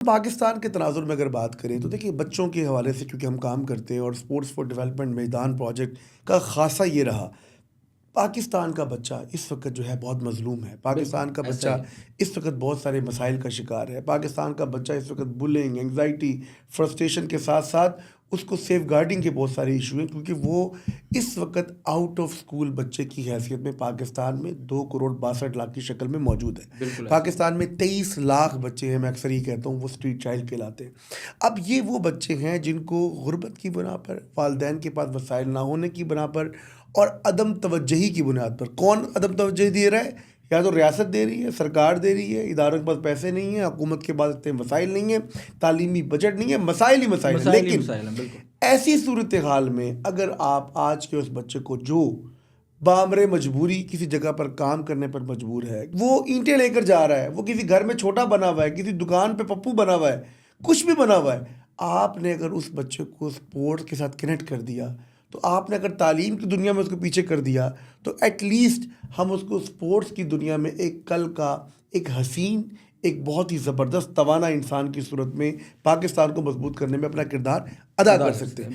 پاکستان کے تناظر میں اگر بات کریں تو دیکھیے بچوں کے حوالے سے کیونکہ ہم کام کرتے ہیں اور اسپورٹس فار ڈیولپمنٹ میدان پروجیکٹ کا خاصہ یہ رہا، پاکستان کا بچہ اس وقت جو ہے بہت مظلوم ہے، بالکل پاکستان کا ایسا بچہ ہی ہے۔ اس وقت بہت سارے مسائل کا شکار ہے، پاکستان کا بچہ اس وقت بلنگ، انگزائٹی، فرسٹریشن کے ساتھ ساتھ اس کو سیف گارڈنگ کے بہت سارے ایشو ہیں، کیونکہ وہ اس وقت آؤٹ آف اسکول بچے کی حیثیت میں پاکستان میں 2 کروڑ 62 لاکھ کی شکل میں موجود ہے۔ بالکل ایسا ہی ہے۔ پاکستان میں 23 لاکھ بچے ہیں، میں اکثر یہ کہتا ہوں وہ اسٹریٹ چائلڈ کہلاتے ہیں۔ اب یہ وہ بچے ہیں جن کو غربت کی بنا پر، والدین کے پاس وسائل نہ ہونے کی بنا پر اور عدم توجہی کی بنیاد پر، کون عدم توجہی دے رہا ہے؟ یا تو ریاست دے رہی ہے، سرکار دے رہی ہے، اداروں کے پاس پیسے نہیں ہیں، حکومت کے پاس اتنے وسائل نہیں ہیں، تعلیمی بجٹ نہیں ہے، مسائل ہی مسائل ہیں۔ مسائل ہی لیکن مسائل ہیں، بالکل ایسی صورتحال میں اگر آپ آج کے اس بچے کو جو بامر مجبوری کسی جگہ پر کام کرنے پر مجبور ہے، وہ اینٹیں لے کر جا رہا ہے، وہ کسی گھر میں چھوٹا بنا ہوا ہے، کسی دکان پہ پپو بنا ہوا ہے، کچھ بھی بنا ہوا ہے، آپ نے اگر اس بچے کو اسپورٹس کے ساتھ کنیکٹ کر دیا، تو آپ نے اگر تعلیم کی دنیا میں اس کو پیچھے کر دیا، تو ایٹ لیسٹ ہم اس کو اسپورٹس کی دنیا میں ایک کل کا ایک حسین، ایک بہت ہی زبردست توانا انسان کی صورت میں پاکستان کو مضبوط کرنے میں اپنا کردار ادا ادا کر کر سکتے سکتے ہیں۔ ہیں۔